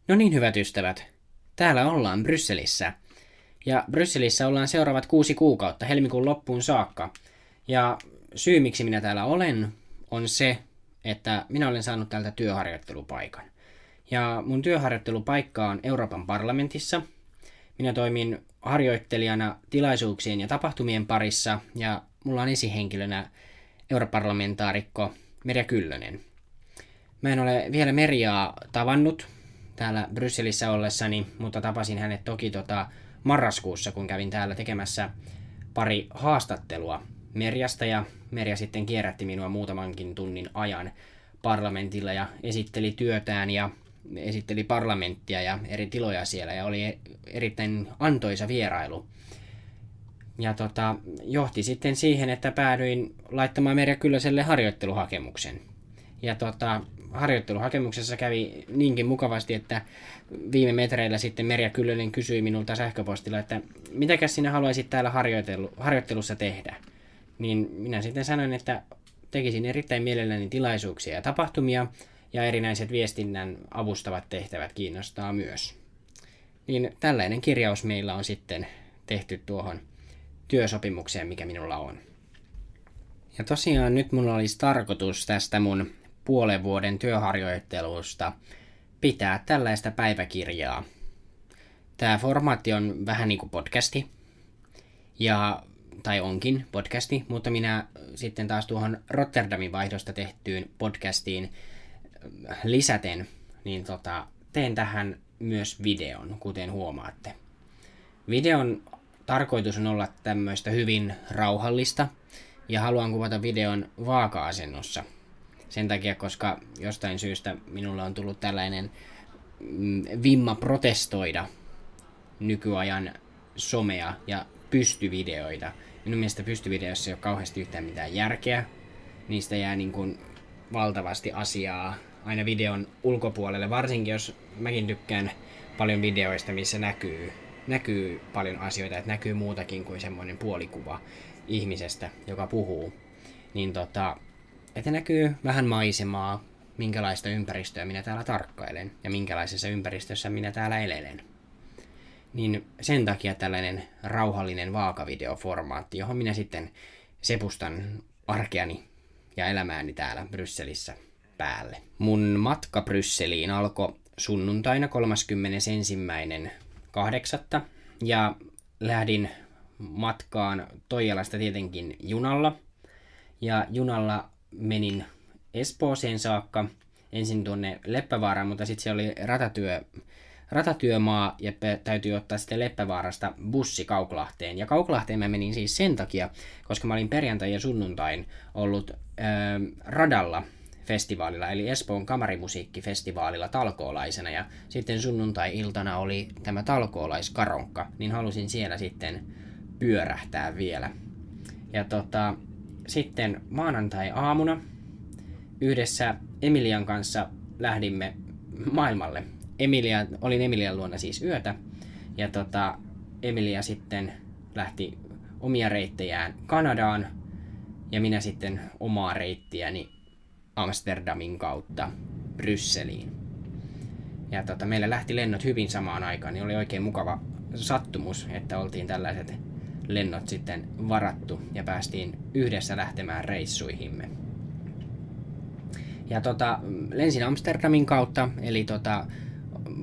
No niin, hyvät ystävät. Täällä ollaan Brysselissä. Ja Brysselissä ollaan seuraavat 6 kuukautta helmikuun loppuun saakka. Ja syy, miksi minä täällä olen, on se, että minä olen saanut täältä työharjoittelupaikan. Ja mun työharjoittelupaikka on Euroopan parlamentissa. Minä toimin harjoittelijana tilaisuuksien ja tapahtumien parissa, ja mulla on esihenkilönä europarlamentaarikko Merja Kyllönen. Mä en ole vielä Merjaa tavannut täällä Brysselissä ollessani, mutta tapasin hänet toki marraskuussa, kun kävin täällä tekemässä pari haastattelua Merjasta, ja Merja sitten kierrätti minua muutamankin tunnin ajan parlamentilla ja esitteli työtään ja esitteli parlamenttia ja eri tiloja siellä, ja oli erittäin antoisa vierailu. Ja johti sitten siihen, että päädyin laittamaan Merja Kyllöselle harjoitteluhakemuksen. Ja harjoitteluhakemuksessa kävi niinkin mukavasti, että viime metreillä sitten Merja Kyllönen kysyi minulta sähköpostilla, että mitäkäs sinä haluaisit täällä harjoittelussa tehdä. Niin minä sitten sanoin, että tekisin erittäin mielelläni tilaisuuksia ja tapahtumia, ja erinäiset viestinnän avustavat tehtävät kiinnostaa myös. Niin tällainen kirjaus meillä on sitten tehty tuohon työsopimukseen, mikä minulla on. Ja tosiaan nyt mulla olisi tarkoitus tästä mun puolen vuoden työharjoittelusta pitää tällaista päiväkirjaa. Tämä formaatti on vähän niin kuin podcasti, tai onkin podcasti, mutta minä sitten taas tuohon Rotterdamin vaihdosta tehtyyn podcastiin lisäten, niin teen tähän myös videon, kuten huomaatte. Videon tarkoitus on olla tämmöistä hyvin rauhallista, ja haluan kuvata videon vaaka-asennossa. Sen takia, koska jostain syystä minulle on tullut tällainen vimma protestoida nykyajan somea ja pystyvideoita. Minun mielestä pystyvideoissa ei ole kauheasti yhtään mitään järkeä. Niistä jää niin kuin valtavasti asiaa aina videon ulkopuolelle, varsinkin jos mäkin tykkään paljon videoista, missä näkyy paljon asioita, että näkyy muutakin kuin semmoinen puolikuva ihmisestä, joka puhuu. Niin että näkyy vähän maisemaa, minkälaista ympäristöä minä täällä tarkkailen ja minkälaisessa ympäristössä minä täällä elelen. Niin sen takia tällainen rauhallinen vaakavideoformaatti, johon minä sitten sepustan arkeani ja elämääni täällä Brysselissä päälle. Mun matka Brysseliin alkoi sunnuntaina 31.8. ja lähdin matkaan Toijalasta tietenkin junalla. Ja junalla menin Espooseen saakka, ensin tuonne Leppävaaraan, mutta sitten siellä oli ratatyömaa ja täytyy ottaa sitten Leppävaarasta bussi Kauklahteen. Ja Kauklahteen mä menin siis sen takia, koska mä olin perjantai ja sunnuntain ollut radalla festivaalilla, eli Espoon kamarimusiikkifestivaalilla talkoolaisena, ja sitten sunnuntai-iltana oli tämä talkoolaiskaronkka, niin halusin siellä sitten pyörähtää vielä. Ja sitten maanantai-aamuna yhdessä Emilian kanssa lähdimme maailmalle. Olin Emilian luona siis yötä, ja Emilia sitten lähti omia reittejään Kanadaan, ja minä sitten omaa reittiäni Amsterdamin kautta Brysseliin. Ja meillä lähti lennot hyvin samaan aikaan, niin oli oikein mukava sattumus, että oltiin tällaiset lennot sitten varattu ja päästiin yhdessä lähtemään reissuihimme. Ja lensin Amsterdamin kautta, eli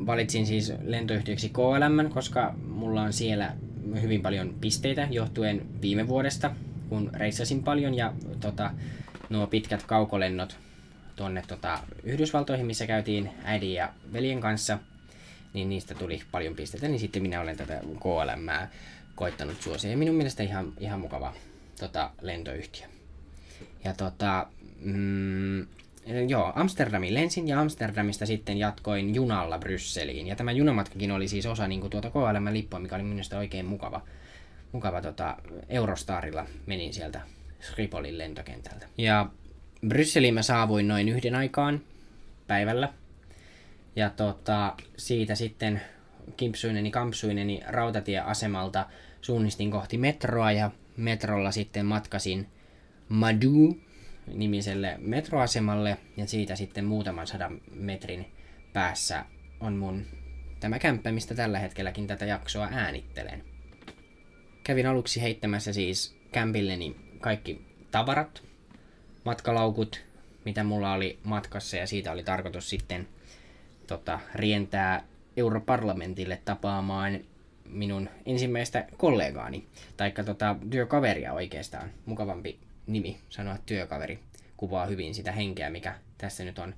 valitsin siis lentoyhtiöksi KLM, koska mulla on siellä hyvin paljon pisteitä johtuen viime vuodesta, kun reissasin paljon, ja nuo pitkät kaukolennot tuonne Yhdysvaltoihin, missä käytiin äidin ja veljen kanssa, niin niistä tuli paljon pisteitä, niin sitten minä olen tätä KLMää koittanut suosia. Ja minun mielestä ihan mukava lentoyhtiö. Ja Amsterdamiin lensin, ja Amsterdamista sitten jatkoin junalla Brysseliin. Ja tämä junamatkakin oli siis osa niin kuin KLM-lippua, mikä oli minusta oikein mukava Eurostarilla menin sieltä Schipolin lentokentältä. Ja Brysseliin mä saavuin noin 1 aikaan päivällä. Ja siitä sitten kampsuineni rautatieasemalta suunnistin kohti metroa, ja metrolla sitten matkasin Madou-nimiselle metroasemalle, ja siitä sitten muutaman 100 metrin päässä on tämä kämppä, mistä tällä hetkelläkin tätä jaksoa äänittelen. Kävin aluksi heittämässä siis kämpilleni kaikki tavarat, matkalaukut, mitä mulla oli matkassa, ja siitä oli tarkoitus sitten rientää Europarlamentille tapaamaan minun ensimmäistä kollegaani, taikka työkaveria oikeastaan. Mukavampi nimi sanoa työkaveri, kuvaa hyvin sitä henkeä, mikä tässä nyt on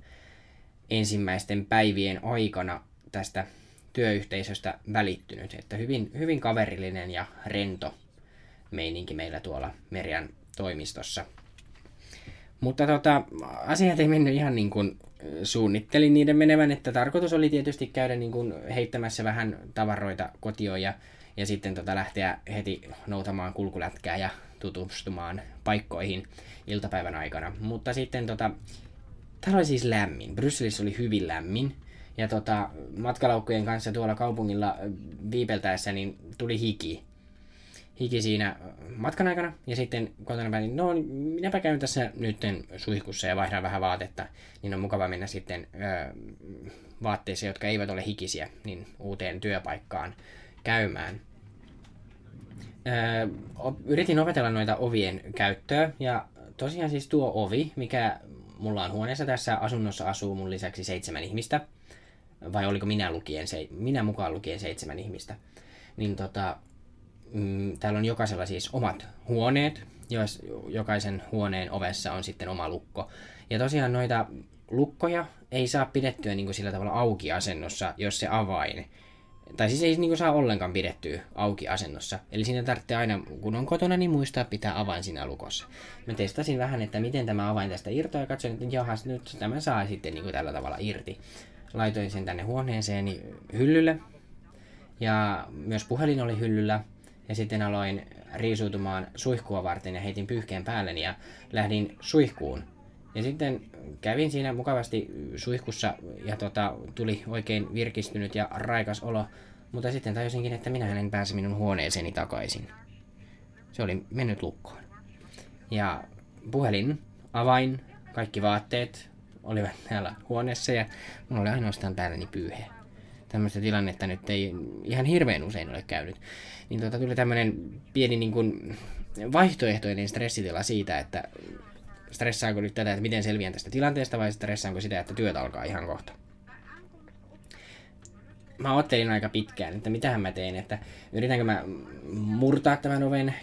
ensimmäisten päivien aikana tästä työyhteisöstä välittynyt. Että hyvin, hyvin kaverillinen ja rento meininki meillä tuolla Merian toimistossa. Mutta asiat ei mennyt ihan niin kuin suunnittelin niiden menevän, että tarkoitus oli tietysti käydä niin kuin heittämässä vähän tavaroita kotioon ja sitten lähteä heti noutamaan kulkulätkää ja tutustumaan paikkoihin iltapäivän aikana. Mutta sitten täällä oli siis lämmin. Brysselissä oli hyvin lämmin. Ja matkalaukkujen kanssa tuolla kaupungilla viipeltäessä niin tuli hiki siinä matkan aikana, ja sitten kotona päätin, no minäpä käyn tässä nytten suihkussa ja vaihdan vähän vaatetta, niin on mukava mennä sitten vaatteissa, jotka eivät ole hikisiä, niin uuteen työpaikkaan käymään. Yritin opetella noita ovien käyttöä, ja tosiaan siis tuo ovi, mikä mulla on huoneessa tässä asunnossa asuu mun lisäksi 7 ihmistä, vai oliko minä mukaan lukien 7 ihmistä, niin täällä on jokaisella siis omat huoneet, jokaisen huoneen ovessa on sitten oma lukko. Ja tosiaan noita lukkoja ei saa pidettyä niin kuin sillä tavalla auki asennossa, jos se avain, tai siis ei niin kuin saa ollenkaan pidettyä auki asennossa. Eli siinä tarvitsee aina, kun on kotona, niin muistaa pitää avain siinä lukossa. Mä testasin vähän, että miten tämä avain tästä irtoaa, ja katsoin, että jahas, nyt tämä saa sitten niin kuin tällä tavalla irti. Laitoin sen tänne huoneeseeni hyllylle, ja myös puhelin oli hyllyllä. Ja sitten aloin riisuutumaan suihkua varten ja heitin pyyhkeen päälleni ja lähdin suihkuun. Ja sitten kävin siinä mukavasti suihkussa ja tuli oikein virkistynyt ja raikas olo. Mutta sitten tajusinkin, että minähän en pääse minun huoneeseeni takaisin. Se oli mennyt lukkoon. Ja puhelin, avain, kaikki vaatteet olivat täällä huoneessa ja minulla oli ainoastaan päälläni pyyhe. Tämmöistä tilannetta nyt ei ihan hirveän usein ole käynyt. Niin tuli tämmöinen pieni niin kuin vaihtoehtoinen stressitila siitä, että stressaanko nyt tätä, että miten selviän tästä tilanteesta, vai stressaanko sitä, että työt alkaa ihan kohta. Mä ottelin aika pitkään, että mitähän mä teen, että yritänkö mä murtaa tämän oven,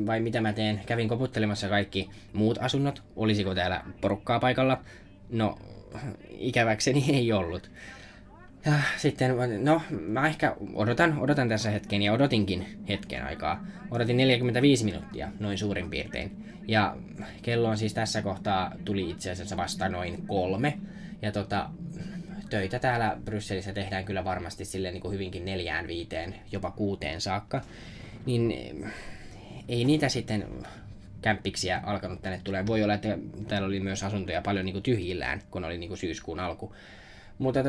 vai mitä mä teen. Kävin koputtelemassa kaikki muut asunnot, olisiko täällä porukkaa paikalla. No, ikäväkseni ei ollut. Ja sitten, no, mä ehkä odotan tässä hetken, ja odotinkin hetken aikaa. Odotin 45 minuuttia, noin suurin piirtein. Ja kello on siis tässä kohtaa, tuli itse asiassa vasta noin 3. Ja töitä täällä Brysselissä tehdään kyllä varmasti silleen niin kuin hyvinkin 4, 5, jopa 6 saakka. Niin ei niitä sitten kämppiksiä alkanut tänne tulee. Voi olla, että täällä oli myös asuntoja paljon niin kuin tyhjillään, kun oli niin kuin syyskuun alku. Mutta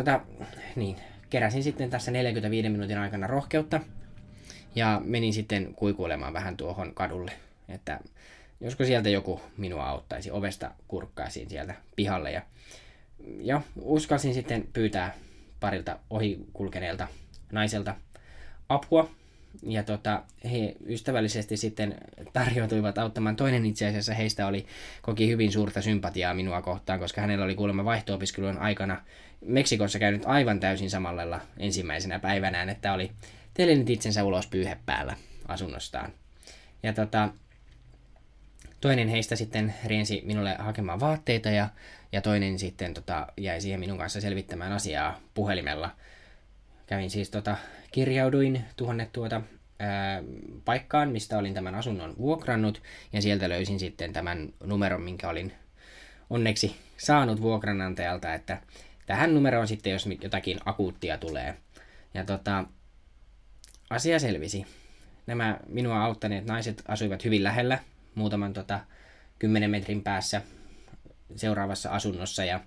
niin, keräsin sitten tässä 45 minuutin aikana rohkeutta ja menin sitten kuikuilemaan vähän tuohon kadulle, että josko sieltä joku minua auttaisi. Ovesta kurkkaisin sieltä pihalle ja uskalsin sitten pyytää parilta ohikulkeneelta naiselta apua. Ja he ystävällisesti sitten tarjoutuivat auttamaan. Toinen itse asiassa heistä koki hyvin suurta sympatiaa minua kohtaan, koska hänellä oli kuulemma vaihto-opiskelun aikana Meksikossa käynyt aivan täysin samalla lailla ensimmäisenä päivänään, että oli tellinyt itsensä ulos pyyhe päällä asunnostaan. Ja toinen heistä sitten riensi minulle hakemaan vaatteita ja toinen sitten jäi siihen minun kanssa selvittämään asiaa puhelimella. Kävin siis kirjauduin tuonne paikkaan, mistä olin tämän asunnon vuokrannut, ja sieltä löysin sitten tämän numeron, minkä olin onneksi saanut vuokranantajalta, että tähän numeroon sitten, jos jotakin akuuttia tulee. Ja asia selvisi. Nämä minua auttaneet naiset asuivat hyvin lähellä, muutaman 10 metrin päässä seuraavassa asunnossa, ja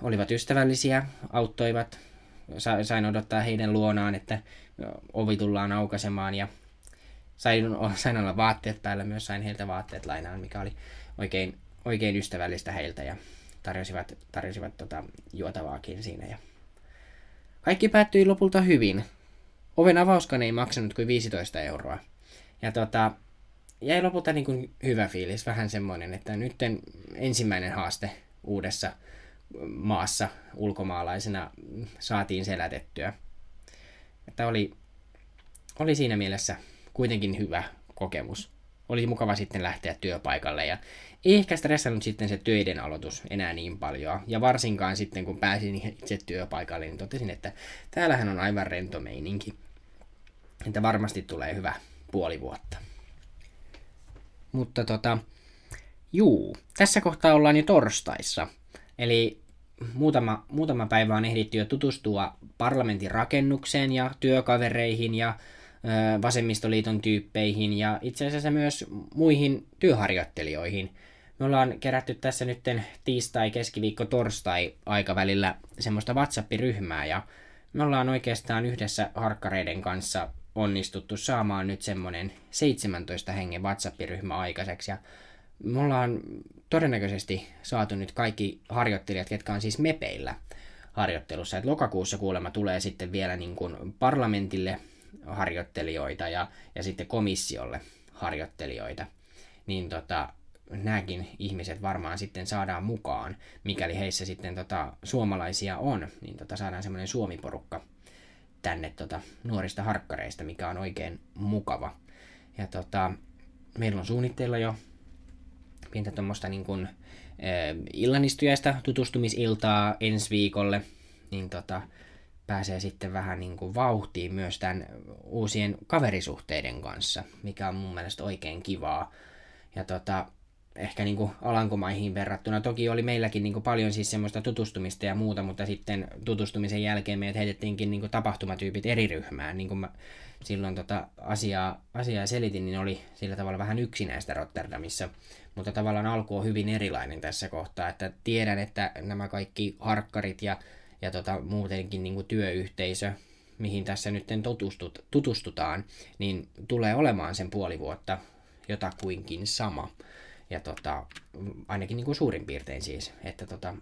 olivat ystävällisiä, auttoivat. Sain odottaa heidän luonaan, että ovi tullaan aukaisemaan, ja sain olla vaatteet päällä, myös sain heiltä vaatteet lainaan, mikä oli oikein ystävällistä heiltä. Ja tarjosivat juotavaakin siinä. Ja kaikki päättyi lopulta hyvin. Oven avauskaan ei maksanut kuin 15 euroa. Ja jäi lopulta niin kuin hyvä fiilis, vähän semmoinen, että nyt ensimmäinen haaste uudessa maassa ulkomaalaisena saatiin selätettyä. Että oli siinä mielessä kuitenkin hyvä kokemus. Oli mukava sitten lähteä työpaikalle ja ei ehkä stressannut sitten se töiden aloitus enää niin paljon. Ja varsinkaan sitten kun pääsin itse työpaikalle, niin totesin, että täällähän on aivan rento meininki. Että varmasti tulee hyvä puoli vuotta. Mutta tässä kohtaa ollaan jo torstaissa. Eli muutama päivä on ehditty jo tutustua parlamentin rakennukseen ja työkavereihin ja vasemmistoliiton tyyppeihin ja itse asiassa myös muihin työharjoittelijoihin. Me ollaan kerätty tässä nytten tiistai, keskiviikko, torstai aikavälillä semmoista WhatsApp-ryhmää ja me ollaan oikeastaan yhdessä harkkareiden kanssa onnistuttu saamaan nyt semmoinen 17 hengen WhatsApp-ryhmä aikaiseksi ja me ollaan todennäköisesti saatu nyt kaikki harjoittelijat, ketkä on siis mepeillä harjoittelussa. Et lokakuussa kuulemma tulee sitten vielä niin kuin parlamentille harjoittelijoita ja sitten komissiolle harjoittelijoita. Niin nämäkin ihmiset varmaan sitten saadaan mukaan, mikäli heissä sitten suomalaisia on, niin saadaan semmoinen Suomi-porukka tänne nuorista harkkareista, mikä on oikein mukava. Ja meillä on suunnitteilla jo pientä tuommoista niin kuin illanistujaista tutustumisiltaa ensi viikolle, niin pääsee sitten vähän niin kuin vauhtiin myös tämän uusien kaverisuhteiden kanssa, mikä on mun mielestä oikein kivaa. Ja ehkä niin kuin Alankomaihin verrattuna, toki oli meilläkin niin kuin paljon siis semmoista tutustumista ja muuta, mutta sitten tutustumisen jälkeen meidät heitettiinkin niin kuin tapahtumatyypit eri ryhmään. Niin kuin mä silloin asiaa selitin, niin oli sillä tavalla vähän yksinäistä Rotterdamissa, mutta tavallaan alku on hyvin erilainen tässä kohtaa, että tiedän, että nämä kaikki harkkarit ja muutenkin niin kuin työyhteisö, mihin tässä nyt tutustutaan, niin tulee olemaan sen puoli vuotta jotakuinkin sama. Ja ainakin niin kuin suurin piirtein siis, että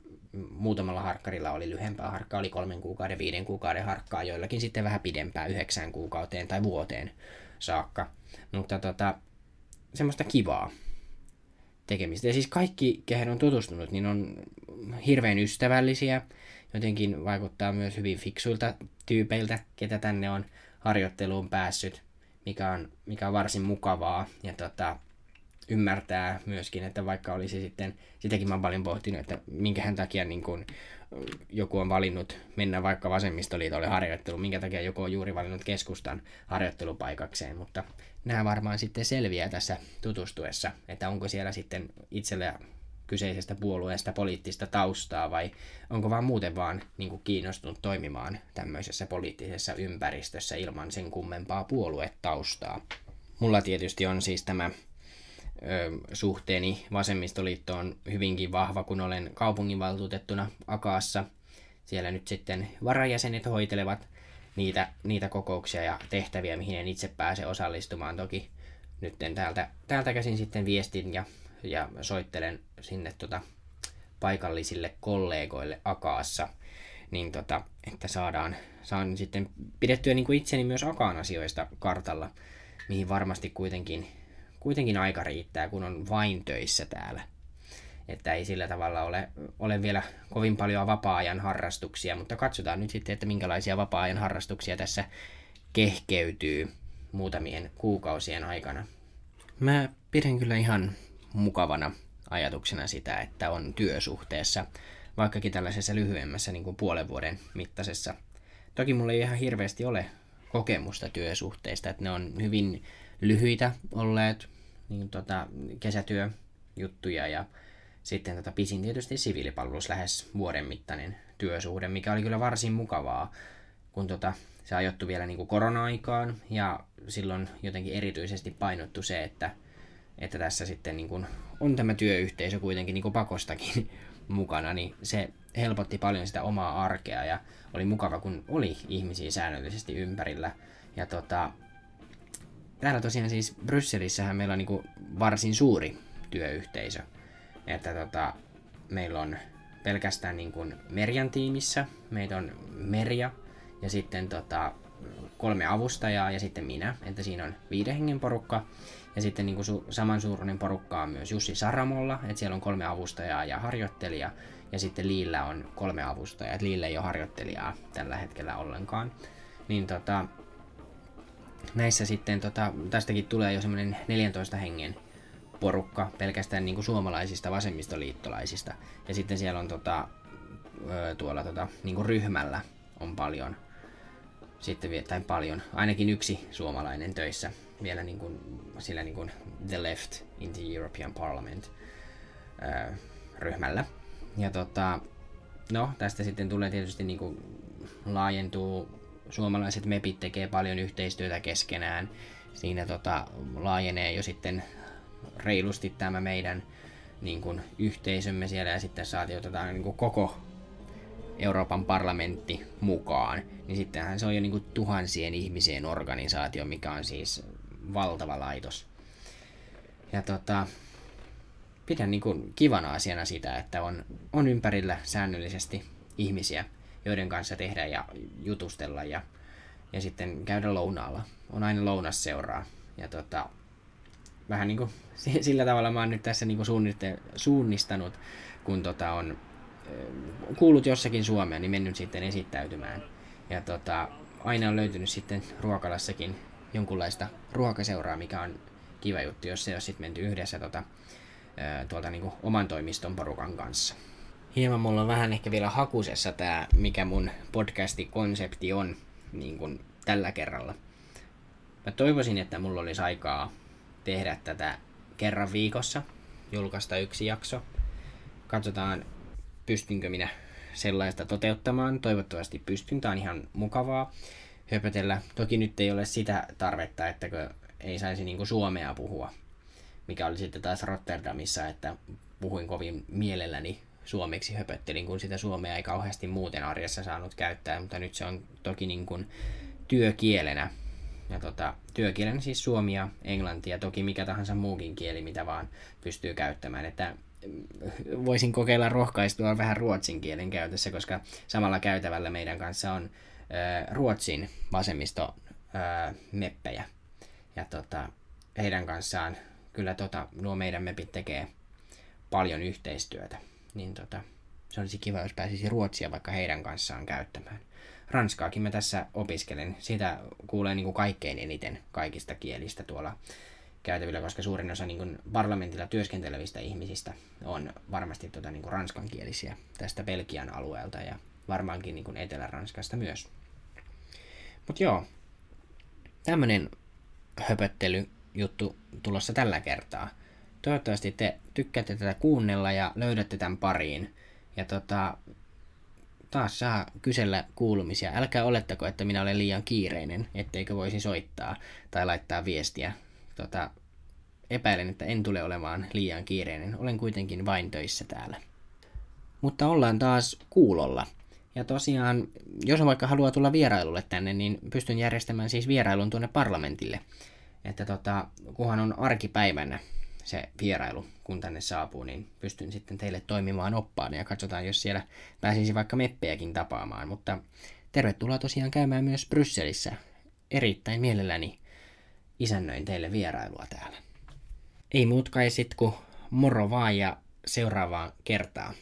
muutamalla harkkarilla oli lyhempää harkkaa, oli 3 kuukauden, 5 kuukauden harkkaa, joillakin sitten vähän pidempää, 9 kuukauteen tai vuoteen saakka. Mutta semmoista kivaa tekemistä. Ja siis kaikki, kehen on tutustunut, niin on hirveän ystävällisiä, jotenkin vaikuttaa myös hyvin fiksuilta tyypeiltä, ketä tänne on harjoitteluun päässyt, mikä on varsin mukavaa. Ja ymmärtää myöskin, että vaikka olisi sitten, sitäkin mä oon paljon pohtinut, että minkähän takia niin kun joku on valinnut mennä vaikka vasemmistoliitolle harjoitteluun, minkä takia joku on juuri valinnut keskustan harjoittelupaikakseen, mutta nämä varmaan sitten selviää tässä tutustuessa, että onko siellä sitten itsellä kyseisestä puolueesta poliittista taustaa vai onko vaan muuten vaan niin kuin kiinnostunut toimimaan tämmöisessä poliittisessa ympäristössä ilman sen kummempaa puoluetaustaa. Mulla tietysti on siis tämä suhteeni vasemmistoliittoon hyvinkin vahva, kun olen kaupunginvaltuutettuna Akaassa. Siellä nyt sitten varajäsenet hoitelevat niitä kokouksia ja tehtäviä, mihin en itse pääse osallistumaan. Toki nyt täältä käsin sitten viestin ja soittelen sinne paikallisille kollegoille Akaassa, niin että saan sitten pidettyä niin kuin itseni myös Akaan asioista kartalla, mihin varmasti kuitenkin aika riittää, kun on vain töissä täällä. Että ei sillä tavalla ole vielä kovin paljon vapaa-ajan harrastuksia, mutta katsotaan nyt sitten, että minkälaisia vapaa-ajan harrastuksia tässä kehkeytyy muutamien kuukausien aikana. Mä pidän kyllä ihan mukavana ajatuksena sitä, että on työsuhteessa, vaikkakin tällaisessa lyhyemmässä niin kuin puolen vuoden mittaisessa. Toki mulla ei ihan hirveästi ole kokemusta työsuhteista, että ne on hyvin lyhyitä olleet niin kesätyöjuttuja ja sitten pisin tietysti siviilipalvelus lähes vuoden mittainen työsuhde, mikä oli kyllä varsin mukavaa, kun se ajoittui vielä niin kuin korona-aikaan ja silloin jotenkin erityisesti painottu se, että tässä sitten niin kuin on tämä työyhteisö kuitenkin niin kuin pakostakin mukana, niin se helpotti paljon sitä omaa arkea ja oli mukava, kun oli ihmisiä säännöllisesti ympärillä. Ja täällä tosiaan siis Brysselissähän meillä on niin kuin varsin suuri työyhteisö. Että meillä on pelkästään niin kuin Merjan tiimissä. Meitä on Merja ja sitten 3 avustajaa ja sitten minä, että siinä on 5 hengen porukka. Ja sitten niin kuin samansuuruinen porukka on myös Jussi Saramolla, että siellä on 3 avustajaa ja harjoittelija. Ja sitten Liillä on 3 avustajaa, että Liillä ei ole harjoittelijaa tällä hetkellä ollenkaan. Niin näissä sitten tästäkin tulee jo semmoinen 14 hengen porukka pelkästään niin kuin suomalaisista vasemmistoliittolaisista. Ja sitten siellä on tuolla niin kuin ryhmällä on paljon, sitten, tai paljon, ainakin yksi suomalainen töissä vielä niin kuin, sillä niin kuin The Left in the European Parliament ryhmällä. Ja no, tästä sitten tulee tietysti niin kuin laajentuu, suomalaiset mepit tekee paljon yhteistyötä keskenään. Siinä laajenee jo sitten reilusti tämä meidän niin kuin yhteisömme siellä ja sitten saatiin otetaan niin kuin koko Euroopan parlamentti mukaan, niin sittenhän se on jo niin kuin tuhansien ihmisien organisaatio, mikä on siis valtava laitos. Ja pidän niin kuin kivana asiana sitä, että on ympärillä säännöllisesti ihmisiä, joiden kanssa tehdä ja jutustella ja sitten käydä lounaalla. On aina lounasseuraa. Ja vähän niin kuin sillä tavalla mä oon nyt tässä niin kuin suunnistanut, kun on kuullut jossakin Suomeen, niin mennyt sitten esittäytymään. Ja aina on löytynyt sitten ruokalassakin jonkunlaista ruokaseuraa, mikä on kiva juttu, jos se on sitten menty yhdessä tuolta niin kuin oman toimiston porukan kanssa. Hieman mulla on vähän ehkä vielä hakusessa tää, mikä mun podcasti-konsepti on niin kuin tällä kerralla. Mä toivoisin, että mulla olisi aikaa tehdä tätä kerran viikossa, julkaista 1 jakso. Katsotaan, pystynkö minä sellaista toteuttamaan. Toivottavasti pystyn, tää on ihan mukavaa höpötellä. Toki nyt ei ole sitä tarvetta, että ei saisi niinku suomea puhua, mikä oli sitten taas Rotterdamissa, että puhuin kovin mielelläni suomeksi, höpöttelin, kun sitä suomea ei kauheasti muuten arjessa saanut käyttää, mutta nyt se on toki niin kuin työkielenä. Ja työkielenä siis suomi ja englanti ja toki mikä tahansa muukin kieli, mitä vaan pystyy käyttämään. Että voisin kokeilla rohkaistua vähän ruotsin kielen käytössä, koska samalla käytävällä meidän kanssa on Ruotsin vasemmisto meppejä. Ja heidän kanssaan kyllä nuo meidän mepit tekee paljon yhteistyötä. Niin se olisi kiva, jos pääsisi ruotsia vaikka heidän kanssaan käyttämään. Ranskaakin mä tässä opiskelen. Sitä kuulee niin kuin kaikkein eniten kaikista kielistä tuolla käytävillä, koska suurin osa niin kuin parlamentilla työskentelevistä ihmisistä on varmasti niin kuin ranskankielisiä tästä Belgian alueelta ja varmaankin niin kuin Etelä-Ranskasta myös. Mut joo, tämmönen höpöttelyjuttu tulossa tällä kertaa. Toivottavasti te tykkäätte tätä kuunnella ja löydätte tämän pariin. Ja taas saa kysellä kuulumisia. Älkää olettako, että minä olen liian kiireinen, etteikö voisi soittaa tai laittaa viestiä. Epäilen, että en tule olemaan liian kiireinen. Olen kuitenkin vain töissä täällä. Mutta ollaan taas kuulolla. Ja tosiaan, jos vaikka haluaa tulla vierailulle tänne, niin pystyn järjestämään siis vierailun tuonne parlamentille. Että kunhan on arkipäivänä se vierailu, kun tänne saapuu, niin pystyn sitten teille toimimaan oppaana ja katsotaan, jos siellä pääsisi vaikka meppejäkin tapaamaan. Mutta tervetuloa tosiaan käymään myös Brysselissä. Erittäin mielelläni isännöin teille vierailua täällä. Ei muut kai sit kuin moro vaan ja seuraavaan kertaan.